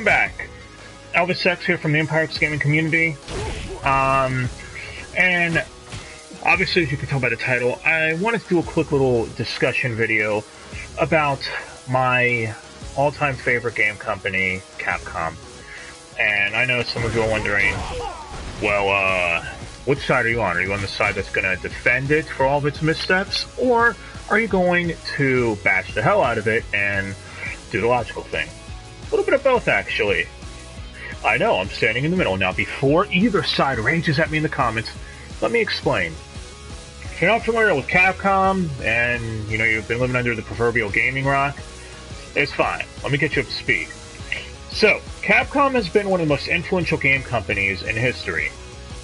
back. Elvis X here from the Empire X Gaming community. And obviously, as you can tell by the title, I wanted to do a quick little discussion video about my all-time favorite game company, Capcom. And I know some of you are wondering, well, which side are you on? Are you on the side that's going to defend it for all of its missteps? Or are you going to bash the hell out of it and do the logical thing? A little bit of both, actually. I know, I'm standing in the middle. Now, before either side rages at me in the comments, let me explain. If you're not familiar with Capcom, and, you know, you've been living under the proverbial gaming rock, it's fine. Let me get you up to speed. So, Capcom has been one of the most influential game companies in history,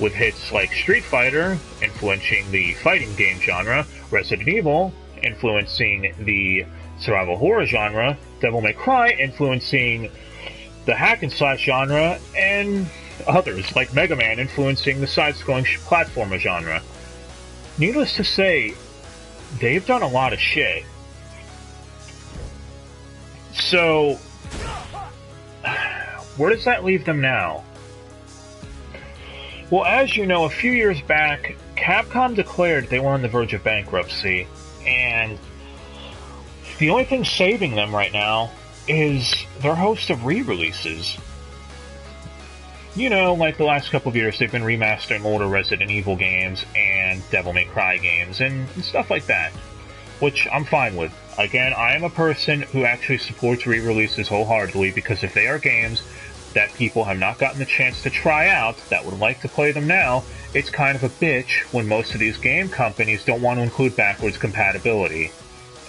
with hits like Street Fighter influencing the fighting game genre, Resident Evil influencing the survival horror genre, Devil May Cry influencing the hack and slash genre, and others like Mega Man influencing the side-scrolling platformer genre. Needless to say, they've done a lot of shit. So, where does that leave them now? Well, as you know, a few years back, Capcom declared they were on the verge of bankruptcy, and the only thing saving them right now is their host of re-releases. You know, like the last couple of years, they've been remastering older Resident Evil games and Devil May Cry games and stuff like that, which I'm fine with. Again, I am a person who actually supports re-releases wholeheartedly, because if they are games that people have not gotten the chance to try out, that would like to play them now, it's kind of a bitch when most of these game companies don't want to include backwards compatibility.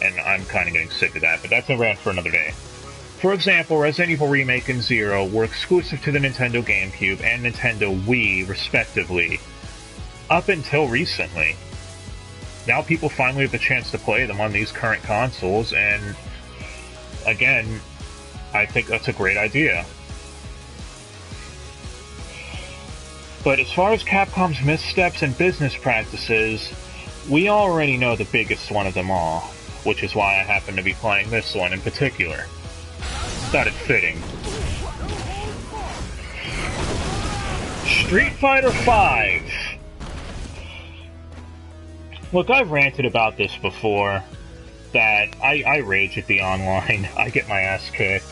And I'm kind of getting sick of that, but that's a rant for another day. For example, Resident Evil Remake and Zero were exclusive to the Nintendo GameCube and Nintendo Wii, respectively, up until recently. Now people finally have the chance to play them on these current consoles, and again, I think that's a great idea. But as far as Capcom's missteps and business practices, we already know the biggest one of them all, which is why I happen to be playing this one in particular. Thought it fitting. Street Fighter V. Look, I've ranted about this before, that I rage at the online. I get my ass kicked.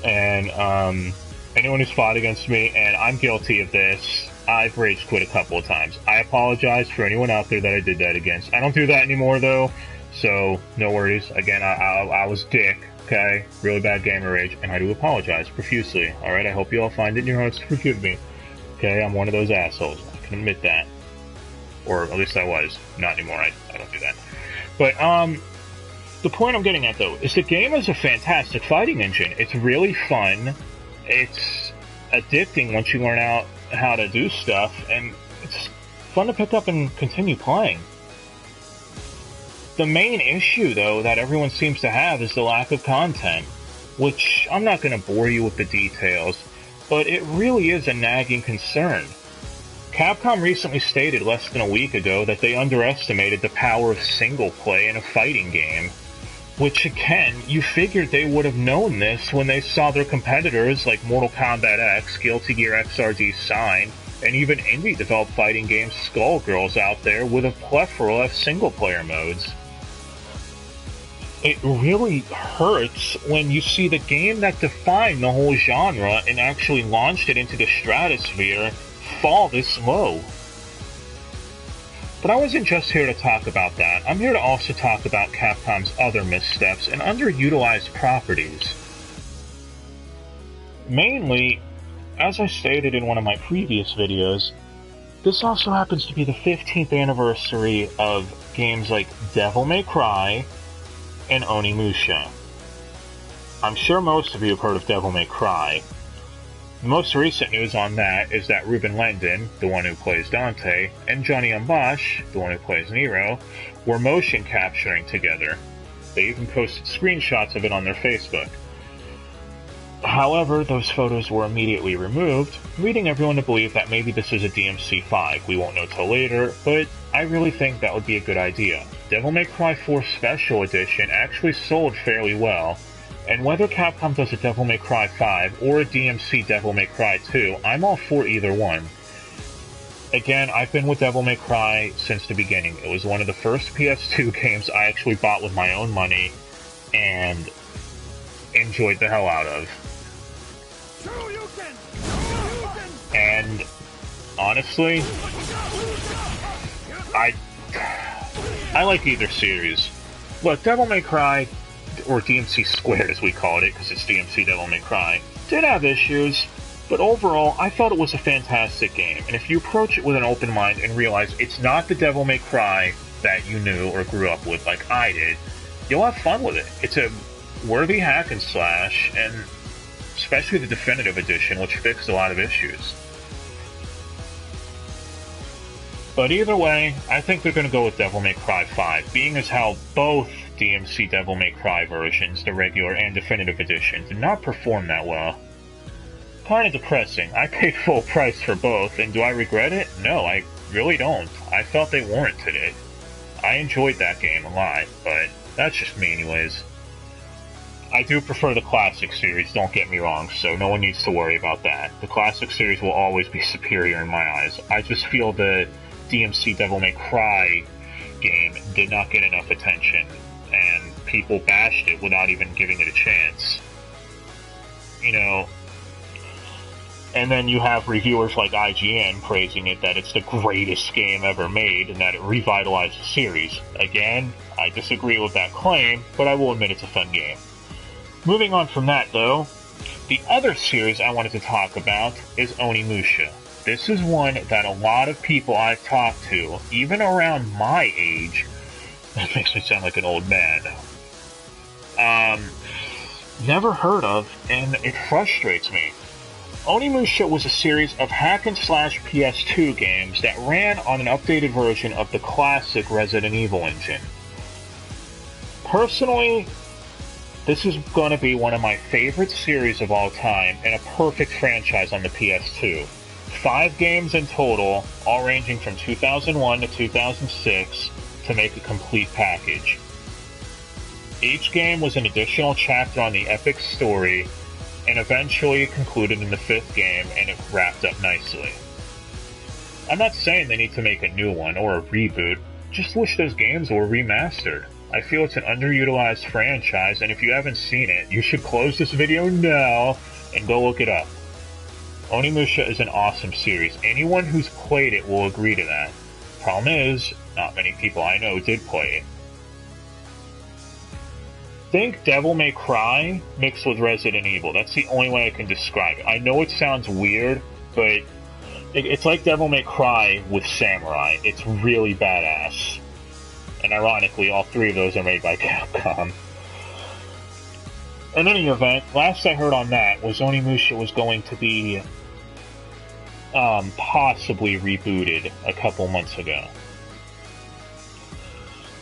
And, anyone who's fought against me, and I'm guilty of this, I've rage quit a couple of times. I apologize for anyone out there that I did that against. I don't do that anymore, though, so no worries. Again, I was dick, okay? Really bad gamer rage, and I do apologize profusely, alright? I hope you all find it in your hearts to forgive me. Okay, I'm one of those assholes. I can admit that. Or at least I was. Not anymore, I don't do that. But, the point I'm getting at, though, is the game is a fantastic fighting engine. It's really fun. It's addicting once you learn out how to do stuff, and it's fun to pick up and continue playing. The main issue, though, that everyone seems to have is the lack of content, which I'm not going to bore you with the details, but it really is a nagging concern. Capcom recently stated less than a week ago that they underestimated the power of single play in a fighting game. Which, again, you figured they would have known this when they saw their competitors like Mortal Kombat X, Guilty Gear XRD Sign, and even indie-developed fighting games Skullgirls out there with a plethora of single-player modes. It really hurts when you see the game that defined the whole genre and actually launched it into the stratosphere fall this low. But I wasn't just here to talk about that. I'm here to also talk about Capcom's other missteps and underutilized properties. Mainly, as I stated in one of my previous videos, this also happens to be the 15th anniversary of games like Devil May Cry and Onimusha. I'm sure most of you have heard of Devil May Cry. The most recent news on that is that Ruben Lendon, the one who plays Dante, and Johnny Ambash, the one who plays Nero, were motion capturing together. They even posted screenshots of it on their Facebook. However, those photos were immediately removed, leading everyone to believe that maybe this is a DMC5. We won't know till later, but I really think that would be a good idea. Devil May Cry 4 Special Edition actually sold fairly well, And whether Capcom does a Devil May Cry 5 or a DMC Devil May Cry 2, I'm all for either one. Again, I've been with Devil May Cry since the beginning. It was one of the first PS2 games I actually bought with my own money and enjoyed the hell out of. And honestly, I like either series. Look, Devil May Cry, or DMC Squared as we called it, because it's DMC Devil May Cry, did have issues, but overall, I thought it was a fantastic game. And if you approach it with an open mind and realize it's not the Devil May Cry that you knew or grew up with like I did, you'll have fun with it. It's a worthy hack and slash, and especially the definitive edition, which fixed a lot of issues. But either way, I think they're going to go with Devil May Cry 5, being as how both DMC Devil May Cry versions, the regular and definitive edition, did not perform that well. Kinda depressing. I paid full price for both, and do I regret it? No, I really don't. I felt they warranted it. I enjoyed that game a lot, but that's just me anyways. I do prefer the classic series, don't get me wrong, so no one needs to worry about that. The classic series will always be superior in my eyes. I just feel the DMC Devil May Cry game did not get enough attention, and people bashed it without even giving it a chance. You know, and then you have reviewers like IGN praising it that it's the greatest game ever made and that it revitalized the series. Again, I disagree with that claim, but I will admit it's a fun game. Moving on from that, though, the other series I wanted to talk about is Onimusha. This is one that a lot of people I've talked to, even around my age, that makes me sound like an old man, never heard of, and it frustrates me. Onimusha was a series of hack-and-slash PS2 games that ran on an updated version of the classic Resident Evil engine. Personally, this is going to be one of my favorite series of all time and a perfect franchise on the PS2. 5 games in total, all ranging from 2001 to 2006, to make a complete package. Each game was an additional chapter on the epic story, and eventually concluded in the 5th game, and it wrapped up nicely. I'm not saying they need to make a new one or a reboot, just wish those games were remastered. I feel it's an underutilized franchise, and if you haven't seen it, you should close this video now and go look it up. Onimusha is an awesome series. Anyone who's played it will agree to that. Problem is, not many people I know did play it. Think Devil May Cry mixed with Resident Evil. That's the only way I can describe it. I know it sounds weird, but it's like Devil May Cry with Samurai. It's really badass. And ironically, all 3 of those are made by Capcom. In any event, last I heard on that was Onimusha was going to be possibly rebooted a couple months ago.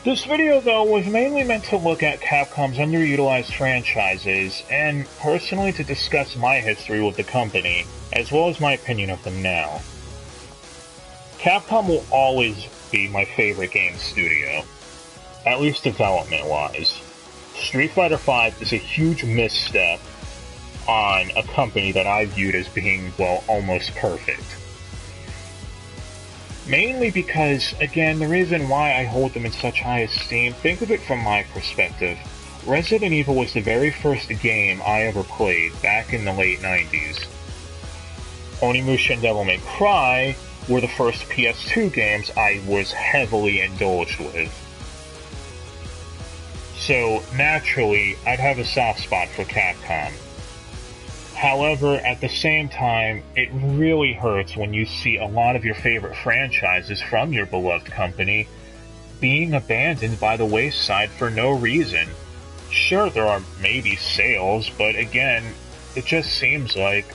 This video, though, was mainly meant to look at Capcom's underutilized franchises, and personally to discuss my history with the company, as well as my opinion of them now. Capcom will always be my favorite game studio, at least development-wise. Street Fighter V is a huge misstep on a company that I viewed as being, well, almost perfect. Mainly because, again, the reason why I hold them in such high esteem, think of it from my perspective. Resident Evil was the very first game I ever played back in the late 90s. Onimusha and Devil May Cry were the first PS2 games I was heavily indulged with. So, naturally, I'd have a soft spot for Capcom. However, at the same time, it really hurts when you see a lot of your favorite franchises from your beloved company being abandoned by the wayside for no reason. Sure, there are maybe sales, but again, it just seems like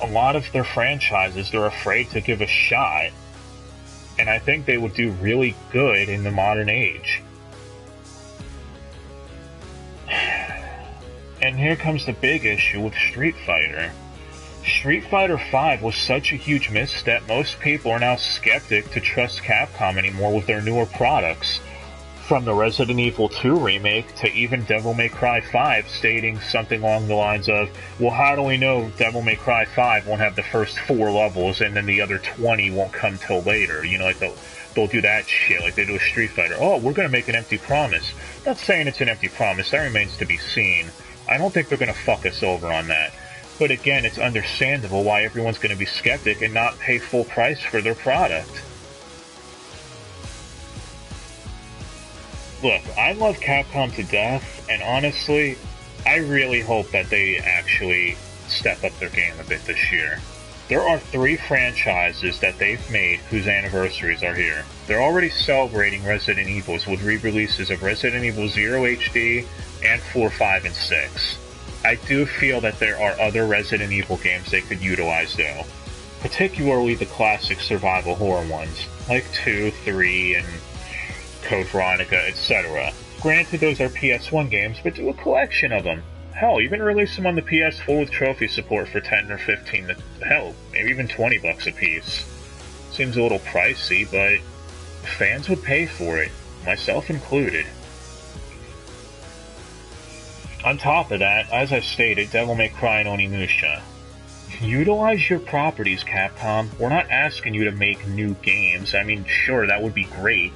a lot of their franchises they're afraid to give a shot. And I think they would do really good in the modern age. And here comes the big issue with Street Fighter. Street Fighter V was such a huge misstep, most people are now skeptic to trust Capcom anymore with their newer products. From the Resident Evil 2 remake to even Devil May Cry 5 stating something along the lines of, well, how do we know Devil May Cry 5 won't have the first 4 levels and then the other 20 won't come till later? You know, like they'll do that shit like they do with Street Fighter. Oh, we're going to make an empty promise. Not saying it's an empty promise. That remains to be seen. I don't think they're going to fuck us over on that. But again, it's understandable why everyone's going to be skeptic and not pay full price for their product. Look, I love Capcom to death, and honestly, I really hope that they actually step up their game a bit this year. There are 3 franchises that they've made whose anniversaries are here. They're already celebrating Resident Evils with re-releases of Resident Evil 0 HD and 4, 5, and 6. I do feel that there are other Resident Evil games they could utilize though, particularly the classic survival horror ones, like 2, 3, and Code Veronica, etc. Granted, those are PS1 games, but do a collection of them. Hell, even release them on the PS4 with trophy support for 10 or 15, hell, maybe even 20 bucks a piece. Seems a little pricey, but fans would pay for it, myself included. On top of that, as I stated, Devil May Cry and Onimusha. Utilize your properties, Capcom. We're not asking you to make new games. I mean, sure, that would be great,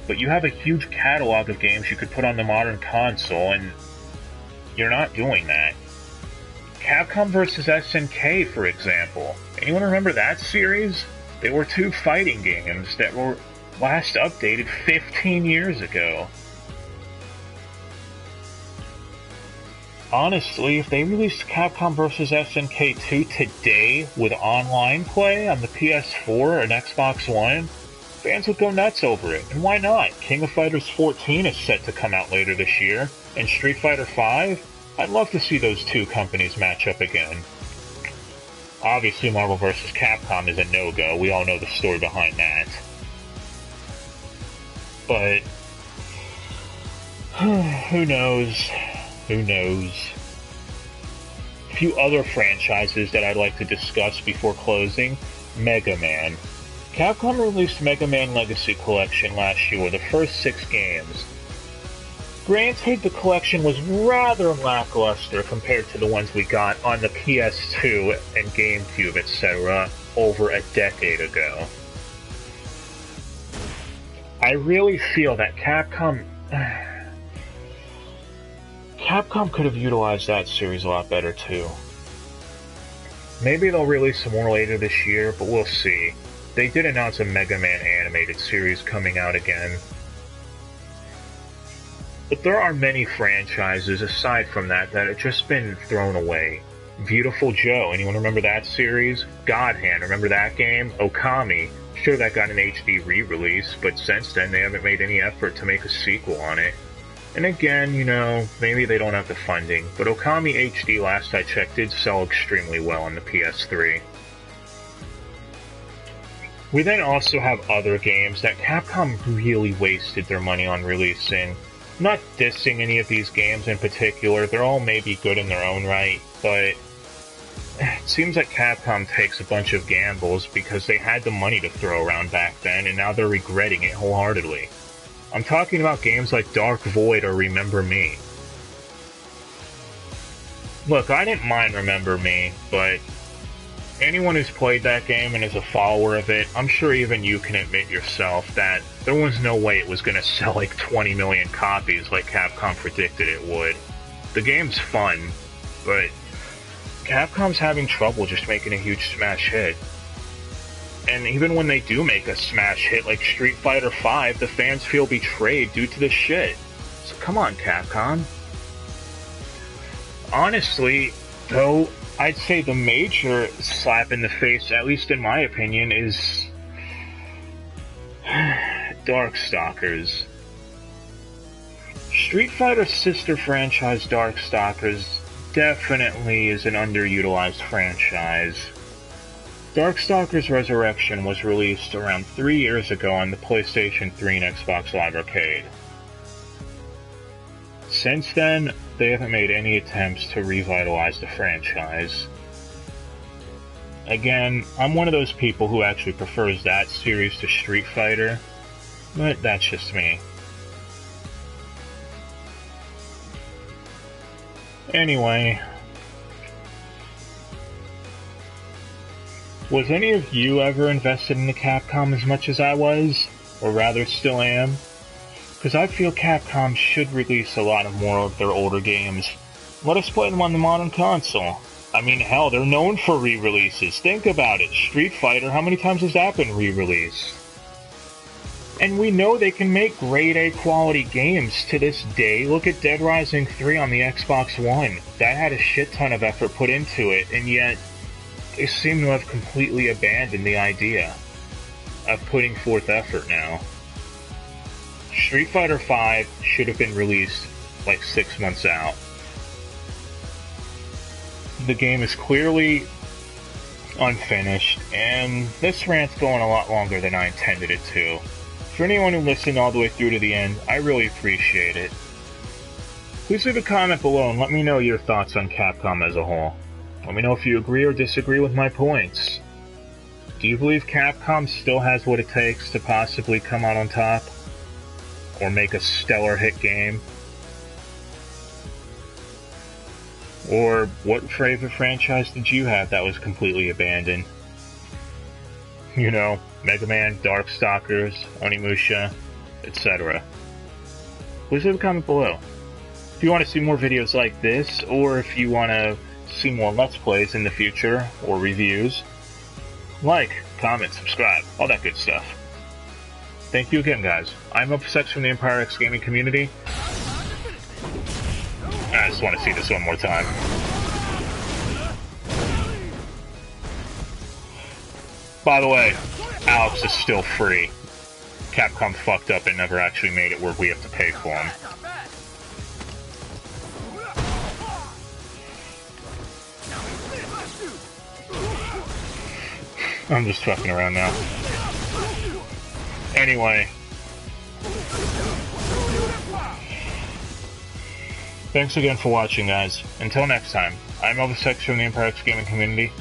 but you have a huge catalog of games you could put on the modern console, and you're not doing that. Capcom vs. SNK, for example. Anyone remember that series? They were 2 fighting games that were last updated 15 years ago. Honestly, if they released Capcom vs. SNK 2 today with online play on the PS4 and Xbox One, fans would go nuts over it. And why not? King of Fighters 14 is set to come out later this year, and Street Fighter 5? I'd love to see those 2 companies match up again. Obviously, Marvel vs. Capcom is a no-go. We all know the story behind that. But who knows? Who knows? A few other franchises that I'd like to discuss before closing. Mega Man. Capcom released Mega Man Legacy Collection last year with the first 6 games. Granted, the collection was rather lackluster compared to the ones we got on the PS2 and GameCube, etc. over a decade ago. I really feel that Capcom could have utilized that series a lot better too. Maybe they'll release some more later this year, but we'll see. They did announce a Mega Man animated series coming out again. But there are many franchises aside from that that have just been thrown away. Beautiful Joe, anyone remember that series? God Hand, remember that game? Okami, sure that got an HD re-release, but since then they haven't made any effort to make a sequel on it. And again, you know, maybe they don't have the funding, but Okami HD, last I checked, did sell extremely well on the PS3. We then also have other games that Capcom really wasted their money on releasing. I'm not dissing any of these games in particular, they're all maybe good in their own right, but it seems like Capcom takes a bunch of gambles because they had the money to throw around back then, and now they're regretting it wholeheartedly. I'm talking about games like Dark Void or Remember Me. Look, I didn't mind Remember Me, but anyone who's played that game and is a follower of it, I'm sure even you can admit yourself that there was no way it was going to sell like 20 million copies like Capcom predicted it would. The game's fun, but Capcom's having trouble just making a huge smash hit. And even when they do make a smash hit like Street Fighter V, the fans feel betrayed due to this shit. So come on, Capcom. Honestly, though, I'd say the major slap in the face, at least in my opinion, is Darkstalkers. Street Fighter's sister franchise, Darkstalkers, definitely is an underutilized franchise. Darkstalkers Resurrection was released around 3 years ago on the PlayStation 3 and Xbox Live Arcade. Since then, they haven't made any attempts to revitalize the franchise. Again, I'm one of those people who actually prefers that series to Street Fighter, but that's just me. Anyway, was any of you ever invested into Capcom as much as I was? Or rather still am? Because I feel Capcom should release a lot more of their older games. Let us play them on the modern console. I mean, hell, they're known for re-releases. Think about it. Street Fighter, how many times has that been re-released? And we know they can make grade A quality games to this day. Look at Dead Rising 3 on the Xbox One. That had a shit ton of effort put into it, and yet they seem to have completely abandoned the idea of putting forth effort now. Street Fighter V should have been released like 6 months out. The game is clearly unfinished, and this rant's going a lot longer than I intended it to. For anyone who listened all the way through to the end, I really appreciate it. Please leave a comment below and let me know your thoughts on Capcom as a whole. Let me know if you agree or disagree with my points. Do you believe Capcom still has what it takes to possibly come out on top? Or make a stellar hit game? Or what favorite franchise did you have that was completely abandoned? You know, Mega Man, Darkstalkers, Onimusha, etc. Please leave a comment below. If you want to see more videos like this, or if you want to see more Let's Plays in the future, or reviews, like, comment, subscribe, all that good stuff. Thank you again, guys. I'm Elvis X from the Empire X Gaming community. I just want to see this one more time. By the way, Alex is still free. Capcom fucked up and never actually made it where we have to pay for him. I'm just fucking around now. Anyway. Thanks again for watching, guys. Until next time, I'm Elvis X from the Empire X Gaming community.